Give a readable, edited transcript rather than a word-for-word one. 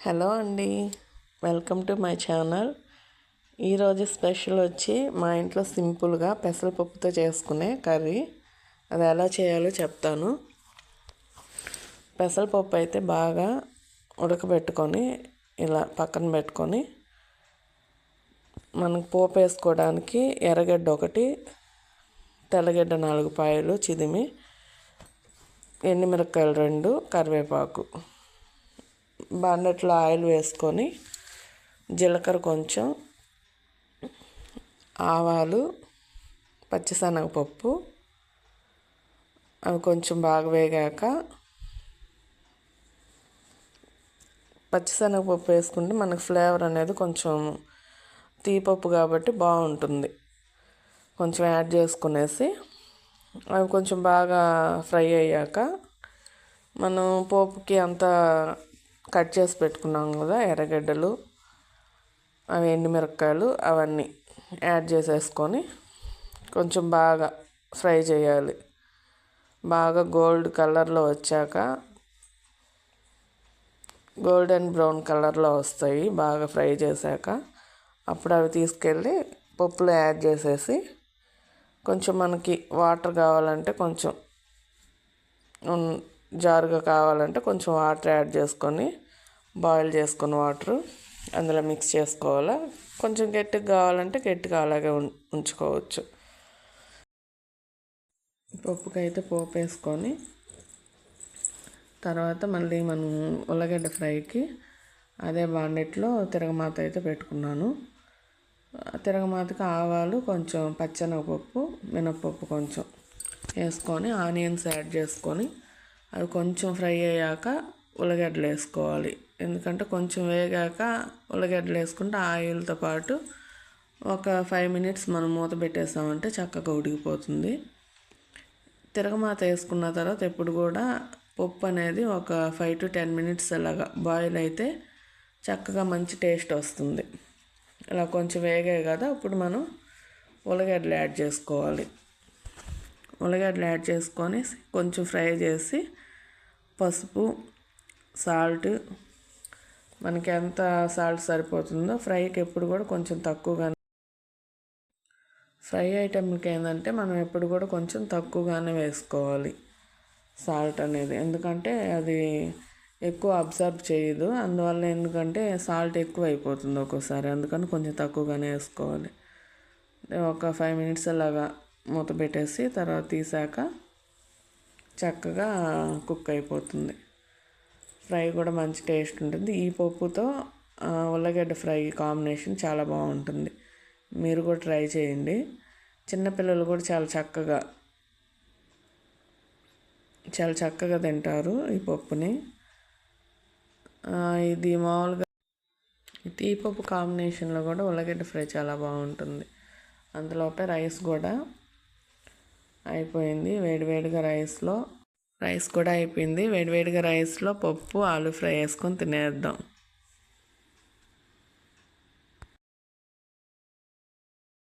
Hello అండి, welcome to my channel. ఈరోజు special వచ్చి మా ఇంట్లో సింపుల్గా పెసరపప్పుతో చేసుకునే కర్రీ. అది ఎలా చేయాలో చెప్తాను. పెసరపప్పు అయితే బాగా ఉడకబెట్టుకొని ఇలా పక్కన పెట్టుకొని, మనకు పోపు వేసుకోవడానికి ఎర్రగడ్డ ఒకటి, తెల్లగడ్డ 4 పాయలు చిదిమి, ఎండుమిరపకాయలు 2, కరివేపాకు, బాండట్లో ఆయిల్ వేసుకొని జీలకర్ర కొంచెం, ఆవాలు, పచ్చిశనగపప్పు అవి కొంచెం బాగా వేగాక, పచ్చిశనగపప్పు వేసుకుంటే మనకు ఫ్లేవర్ అనేది కొంచెం తీపప్పు కాబట్టి బాగుంటుంది. కొంచెం యాడ్ చేసుకునేసి అవి కొంచెం బాగా ఫ్రై అయ్యాక, మనం పోపుకి అంతా కట్ చేసి పెట్టుకున్నాం కదా ఎర్రగడ్డలు, అవి ఎండుమిరపకాయలు అవన్నీ యాడ్ చేసేసుకొని కొంచెం బాగా ఫ్రై చేయాలి. బాగా గోల్డ్ కలర్లో వచ్చాక, గోల్డెన్ బ్రౌన్ కలర్లో వస్తాయి బాగా ఫ్రై చేశాక, అప్పుడు అవి తీసుకెళ్ళి పప్పులో యాడ్ చేసేసి, కొంచెం మనకి వాటర్ కావాలంటే కొంచెం జారుగా కావాలంటే కొంచెం వాటర్ యాడ్ చేసుకొని, బాయిల్ చేసుకున్న వాటర్ అందులో మిక్స్ చేసుకోవాలి. కొంచెం గట్టిగా కావాలంటే గట్టిగా అలాగే ఉంచుకోవచ్చు. పప్పుకైతే పోపు వేసుకొని, తర్వాత మళ్ళీ మనం ఉల్లగడ్డ ఫ్రైకి అదే బాండెట్లో తిరగమాత అయితే పెట్టుకున్నాను. తిరగమాతకి ఆవాలు, కొంచెం పచ్చెనగపప్పు, మినప్పప్పు కొంచెం వేసుకొని, ఆనియన్స్ యాడ్ చేసుకొని, అవి కొంచెం ఫ్రై అయ్యాక ఉల్లగడ్డలు వేసుకోవాలి. ఎందుకంటే కొంచెం వేగాక ఉల్లగడ్డలు వేసుకుంటే ఆయిల్తో పాటు ఒక 5 minutes మనం మూత పెట్టేసామంటే చక్కగా ఉడికిపోతుంది. తిరగమాత వేసుకున్న తర్వాత ఎప్పుడు కూడా పప్పు అనేది ఒక 5 to 10 minutes అలాగా బాయిల్ అయితే చక్కగా మంచి టేస్ట్ వస్తుంది. ఇలా కొంచెం వేగాయి కదా, ఇప్పుడు మనం ఉల్లగడ్డలు యాడ్ చేసుకోవాలి. ఉల్లగడ్డలు యాడ్ చేసుకొని కొంచెం ఫ్రై చేసి, పసుపు, సాల్ట్, మనకి ఎంత సాల్ట్ సరిపోతుందో, ఫ్రైకి ఎప్పుడు కూడా కొంచెం తక్కువగానే, ఫ్రై ఐటెంకి ఏంటంటే మనం ఎప్పుడు కూడా కొంచెం తక్కువగానే వేసుకోవాలి సాల్ట్ అనేది. ఎందుకంటే అది ఎక్కువ అబ్జర్వ్ చేయదు, అందువల్ల ఎందుకంటే సాల్ట్ ఎక్కువ అయిపోతుంది ఒక్కోసారి, అందుకని కొంచెం తక్కువగానే వేసుకోవాలి. ఒక 5 minutes అలాగా మూత పెట్టేసి తర్వాత తీసాక చక్కగా కుక్ అయిపోతుంది. ఫ్రై కూడా మంచి టేస్ట్ ఉంటుంది. ఈ పప్పుతో ఉల్లగడ్డ ఫ్రై కాంబినేషన్ చాలా బాగుంటుంది. మీరు కూడా ట్రై చేయండి. చిన్నపిల్లలు కూడా చాలా చక్కగా తింటారు ఈ పప్పుని. ఇది మామూలుగా ఈ పప్పు కాంబినేషన్లో కూడా ఉల్లగడ్డ ఫ్రై చాలా బాగుంటుంది. అందులోపే రైస్ కూడా అయిపోయింది. వేడివేడిగా రైస్ కూడా అయిపోయింది. వేడివేడిగా రైస్లో పప్పు, ఆలు ఫ్రై వేసుకొని తినేద్దాం.